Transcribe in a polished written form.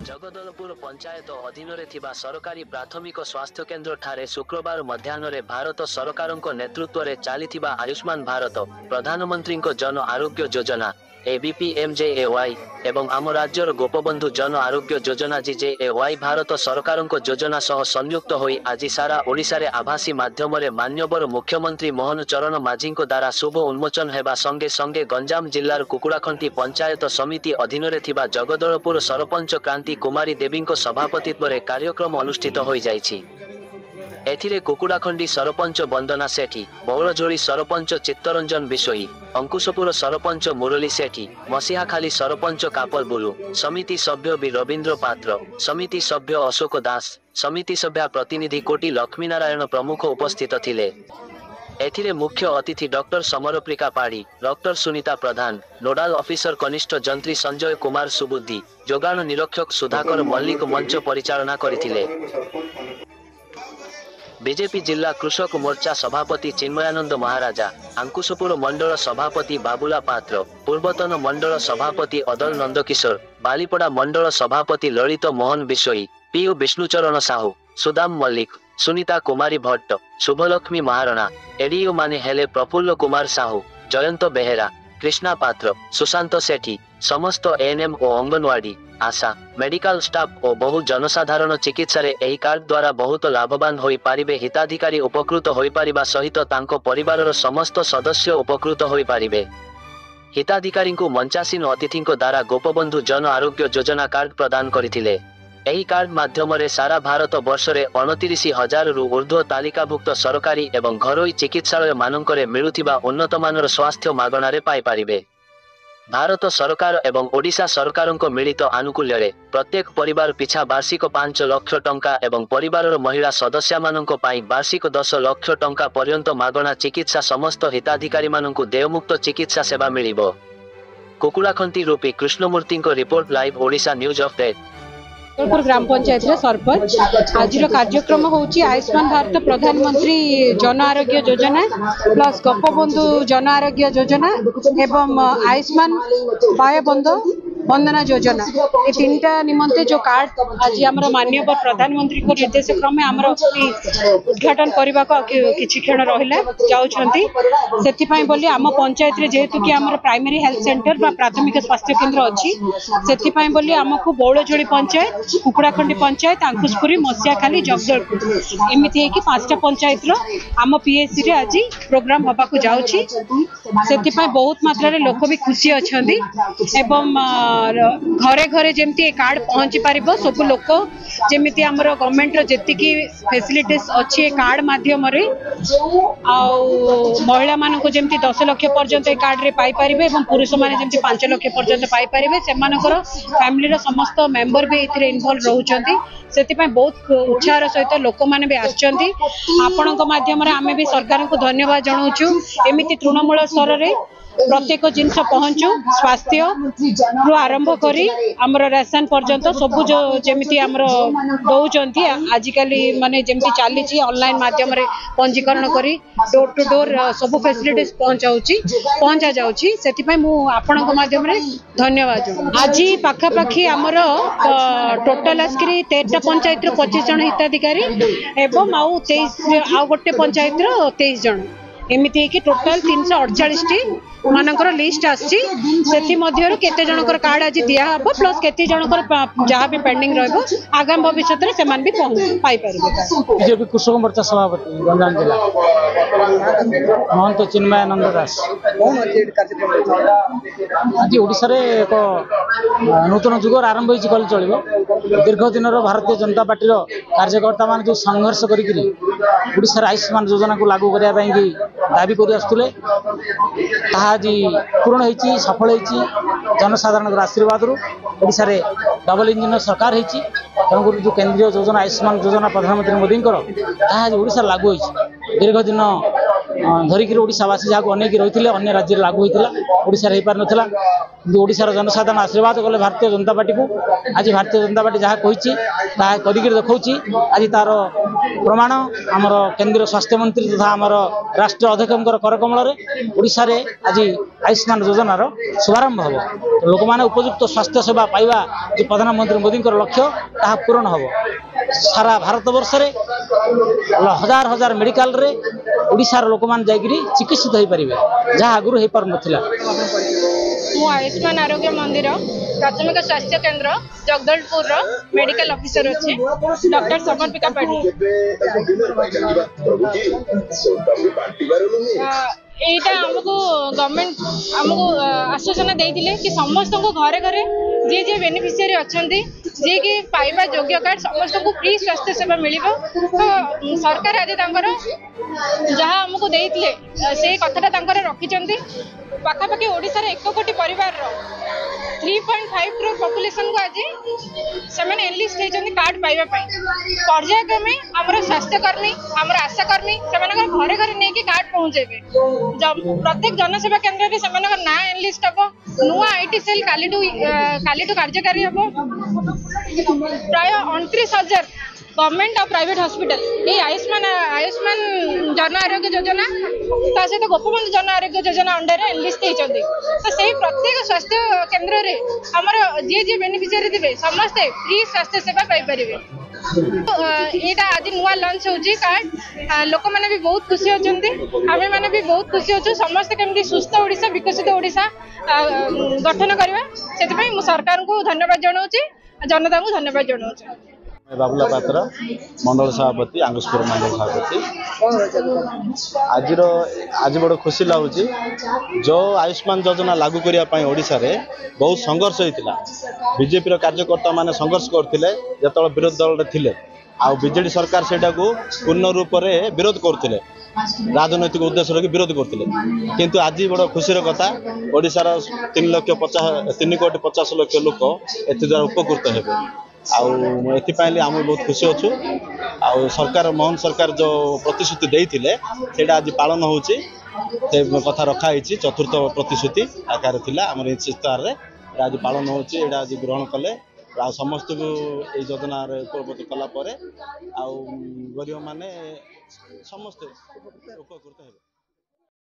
जगदलपुर पंचायत अधीन सरकारी प्राथमिक स्वास्थ्य केन्द्र ठारे शुक्रवार मध्याह्न भारत सरकार नेतृत्व में चली आयुष्मान भारत प्रधानमंत्री जन आरोग्य योजना ABPMJAY एवं आम राज्यर गोपबंधु जन आरोग्य योजना JJAY भारत सरकार योजना सह संयुक्त होई आज सारा ओडिशा रे आभासी माध्यम मान्यवर मुख्यमंत्री मोहन चरण माझी द्वारा शुभ उन्मोचन हेबा संगे संगे गंजाम जिल्लार कुकुड़ाखंटी पंचायत समिति अधीन रे जगदलपुर सरपंच क्रांति कुमारी देवी सभापतित्व में कार्यक्रम अनुष्ठित हो जाइछि। एथिरे कुकुड़ाखंडी सरपंच वंदना सेठी, बौलझोड़ी सरपंच चित्तरंजन बिशोई, अंकुशपुर सरपंच मुरली सेठी, मसीहाखाली सरपंच कापल बुलु, समिति सभ्य बी रवींद्र पात्र, समिति सभ्य अशोक दास, समिति सभ्या प्रतिनिधि कोटी लक्ष्मीनारायण प्रमुख उपस्थित थिले। एथिरे मुख्य अतिथि डॉक्टर समरप्रिका पाड़ी, डॉक्टर सुनीता प्रधान, नोडाल ऑफिसर कनिष्ठ जंत्री संजय कुमार सुबुद्धि, जोगाण निरीक्षक सुधाकर मल्लिक मंच परिचालना करथिले। बीजेपी जिला कृषक मोर्चा सभापति चिन्मयानंद महाराजा, अंकुशपुर मंडल सभापति बाबुला पात्र, पूर्वतन मंडल सभापति अदल नंदकिशोर, बालीपड़ा मंडल सभापति ललित मोहन बिशोई, पीयू विष्णुचरण साहू, सुदाम मल्लिक, सुनीता कुमारी भट्ट, शुभलक्ष्मी महारणा, एडीओ माने हेले प्रफुल्ल कुमार साहू, जयंत बेहेरा, कृष्णा पात्र, सुशांत सेठी, समस्त एएनएम और अंगनवाड़ी आशा मेडिकल स्टाफ और बहु जनसाधारण चिकित्सा रे एही कार्ड द्वारा बहुत लाभवान होई पारिबे। हिताधिकारी उपकृत होई पारिबा सहित तांको परिवारर समस्त सदस्य उपकृत होई पारिबे। हिताधिकारी को मंचासीन अतिथि द्वारा गोपबंधु जन आरोग्य योजना कार्ड प्रदान करथिले। एही कार्ड माध्यम रे सारा भारत वर्ष रे 29,000 रु ऊर्ध्व तालिकाभुक्त सरकारी एवं घरोई चिकित्सालय मानकरे मिलुथिबा उन्नत मानर स्वास्थ्य मागणारे पाई पारिबे। भारत सरकार एवं ओडिशा सरकार मिलित आनुकूल्य रे प्रत्येक परिवार पिछा वार्षिक 5 लाख टंका एवं परिवारर महिला सदस्य माननक पाई वार्षिक 10 लाख टंका पर्यंत मागणा चिकित्सा समस्त हिताधिकारी माननकु देयमुक्त चिकित्सा सेवा मिलिबो। Kukudakhanti Rupi Krishnamurthy report live Odisha news of that Jagdalpur ग्राम पंचायत रे सरपंच आज कार्यक्रम होची आयुष्मान भारत प्रधानमंत्री जन आरोग्य योजना प्लस गोपबंधु जन आरोग्य योजना एवं आयुष्मान बायबंधु वंदना योजना ये तीनटा निमंते जो कार्ड आज आम माननीय प्रधानमंत्री को निर्देश क्रमे आम उद्घाटन करने को किछि क्षण रहिला जाउछंती सेति पई बोली आम पंचायत रे जेहेतु कि आम प्राइमरी हेल्थ सेंटर बा प्राथमिक स्वास्थ्य केन्द्र अछि सेति पई बोली आमको बौलझोड़ी पंचायत कुकुड़ाखंडी पंचायत अंकुशपुरी मसीहाखाली जगदलपुर एमिति कि 5टा पंचायत रो आम पीएससी रे आज प्रोग्राम होबा को जाउछि सेति पई बहुत मात्रा रे लोक भी खुशी अछंती एवं घरे घरे जमती कार्ड पहुंची पारिबो सब लोक जमिति हमर गवर्नमेंट रो जेति की फैसिलिटीज अछि कार्ड माध्यम रे आ महिला मान को जमती 10 लाख पर्यंत कार्ड रे पाई पारिबे एवं पुरुष माने जमती 5 लाख पर्यंत पाई पारिबे सेमानकर फैमिली रो समस्त मेंबर भी इथिरे इन्वॉल्व रहउचंती सेति पई बहुत उत्साह सहित लोक माने भी आछंती आपनक माध्यम रे आमे भी सरकार को धन्यवाद जणाउछु एमिति तृणमूल स्तर रे प्रत्येक जिनस पहुंचु स्वास्थ्य रु आरंभ करी हमर राशन पर्यंत सब जो जेमिति हमर दउचंती आजिकली माने जेमिति चाली छी ऑनलाइन माध्यम रे पंजीकरण करी डोर टू डोर सब फैसिलिटीज पहुंचा जाउची सेति पई मु आपनक माध्यम रे धन्यवाद आज पाखा पाखी हमर टोटल आस्करी 13टा पंचायत रो 25 जन हिताधिकारी एवं आउ 23 आउ गोटे पंचायत रो 23 जन एमिति कि टोटल 348 टी मानकर लिस्ट आछि सेति मध्यरु केते जनकर कार्ड आज दिया हबो प्लस केते जनकर जहा भी पेंडिंग रहबो आगाम भविष्य रे समान भी पाई परबे। बीजेपी कृषक मोर्चा सभापति गंजाम जिला महंत चिन्मयानंद दास आज ओडिसा रे एक नूतन जुग आरंभ होई कल चलिबो। दीर्घ दिन भारतीय जनता पार्टी रो कार्यकर्ता मान जो संघर्ष करी ओडिसा आयुष्मान योजना को लागू करिया पई कि दाबी करि आस्तुले आज पूर्ण होती सफल होती जनसाधारण आशीर्वाद ओडिशा रे डबल इंजिन सरकार होती तेणुक जो केंद्रीय योजना आयुष्मान योजना प्रधानमंत्री मोदी आज ओडिशा लागू होती दीर्घ दिन धरिकी ओडिशावासी जहाँ अनेक रही अन्य राज्य लागू होता ओडिशा हो पार नाला କିନ୍ତୁ ଓଡ଼ିଶାର ଜନସାଧାରଣ ଆଶୀର୍ବାଦ କଲେ ଭାରତୀୟ ଜନତା ପାର୍ଟିକୁ। ଆଜି ଭାରତୀୟ ଜନତା ପାର୍ଟି ଯାହା କହିଛି ତାହା କରିକି ଦେଖାଉଛି। ଆଜି ତାର ପ୍ରମାଣ ଆମର କେନ୍ଦ୍ର ସ୍ୱାସ୍ଥ୍ୟମନ୍ତ୍ରୀ ତଥା ଆମର ରାଷ୍ଟ୍ର ଅଧ୍ୟକ୍ଷଙ୍କର କରକମଳରେ ଓଡ଼ିଶାରେ ଆଜି ଆୟୁଷ୍ମାନ ଯୋଜନାର ଶୁଭାରମ୍ଭ ହେବ। ଲୋକମାନେ ଉପଯୁକ୍ତ ସ୍ୱାସ୍ଥ୍ୟ ସେବା ପାଇବା ଯେ ପ୍ରଧାନମନ୍ତ୍ରୀ ମୋଦିଙ୍କର ଲକ୍ଷ୍ୟ ତାହା ପୂରଣ ହେବ। ସାରା ଭାରତ ବର୍ଷରେ ହଜାର ହଜାର ମେଡିକାଲରେ ଓଡ଼ିଶାର ଲୋକମାନେ ଯାଇକରି ଚିକିତ୍ସିତ ହୋଇପାରିବେ, ଯାହା ଆଗରୁ ହୋଇପାରୁନଥିଲା। ମୁଁ ଆୟୁଷ୍ମାନ ଆରୋଗ୍ୟ ମନ୍ଦିର ପ୍ରାଥମିକ ସ୍ୱାସ୍ଥ୍ୟ କେନ୍ଦ୍ର ଜଗଦଲପୁରର ମେଡିକାଲ ଅଫିସର ଅଛି, ଡକ୍ଟର ସମର୍ପିକା ପାଢ଼ୀ। এইটা ଆମକୁ ଗଭର୍ଣ୍ଣମେଣ୍ଟ ଆମକୁ ଆଶ୍ୱାସନା ଦେଇଥିଲେ କି ସମସ୍ତଙ୍କୁ ଘରେ ଘରେ ଯିଏ ଯିଏ ବେନିଫିସିଆରୀ ଅଛନ୍ତି ଯିଏକି ପାଇବା ଯୋଗ୍ୟ କାର୍ଡ ସମସ୍ତଙ୍କୁ ଫ୍ରି ସ୍ୱାସ୍ଥ୍ୟ ସେବା ମିଳିବ। ତ ସରକାର ଆଜି ତାଙ୍କର ଯାହା ଆମକୁ ଦେଇଥିଲେ ସେଇ କଥାଟା ତାଙ୍କର ରଖିଛନ୍ତି। ପାଖାପାଖି ଓଡ଼ିଶାର 1 କୋଟି ପରିବାରର 3.5 crore ପପୁଲେସନକୁ ଆଜି ସେମାନେ ଏନଲିଷ୍ଟ ହେଇଛନ୍ତି କାର୍ଡ ପାଇବା ପାଇଁ। ପର୍ଯ୍ୟାୟକ୍ରମେ ଆମର ସ୍ୱାସ୍ଥ୍ୟକର୍ମୀ ଆମର ଆଶାକର୍ମୀ ସେମାନଙ୍କର ଘରେ ଘରେ ନେଇକି କାର୍ଡ ପହଞ୍ଚେଇବେ। ପ୍ରତ୍ୟେକ ଜନସେବା କେନ୍ଦ୍ରରେ ସେମାନଙ୍କର ନାଁ ଏନଲିଷ୍ଟ ହେବ। ନୂଆ ଆଇଟି ସେଲ୍ କାଲିଠୁ କାର୍ଯ୍ୟକାରୀ ହେବ। ପ୍ରାୟ 29,000 गवर्नमेंट और प्राइवेट हॉस्पिटल ये आयुष्मान जन आरोग्य योजना ता सहित गोपबंधु जन आरोग्य योजना अंडर एनलिस्ट होती। तो से प्रत्येक स्वास्थ्य केन्द्र में आमर जी जी बेनिफिशियरी थे समस्ते फ्री स्वास्थ्य सेवा पाइपर। यहाँ आज नुआ लंच होची कार्ड लोक मैंने भी बहुत खुशी होती आम मैंने भी बहुत खुशी अच्छु समस्ते केमती सुस्थ ओडिशा विकसित ओडिशा गठन करवा से सरकार को धन्यवाद जनाऊँगी जनता को धन्यवाद जनाऊँगी। बाबुला पात्र मंडल सभापति आंगुशपुर मंडल सभापति आज बड़ खुशी लगुच जो आयुष्मान योजना लागू करने ओडिशा रे बहुत संघर्ष होता। बीजेपी कार्यकर्ता माने संघर्ष करते जो विरोधी दल थे आजेडी सरकार से पूर्ण रूप से विरोध करते राजनैतिक उद्देश्य रखी विरोध करते किंतु आज बड़ खुशी कथा ओडिशार 3,50,00,000 लोक एद्वारा उपकृत हेबे। एपाई आम बहुत खुशी अच्छु सरकार मोहन सरकार जो प्रतिश्रुति देते आज पालन होची कथा रखाई 4th प्रतिश्रुति आकार थिला आम इस्ताहार आज पालन होची आज ग्रहण कले समस्त को योजना उपकृत कला गरीब माने समस्त उपकृत हेबे।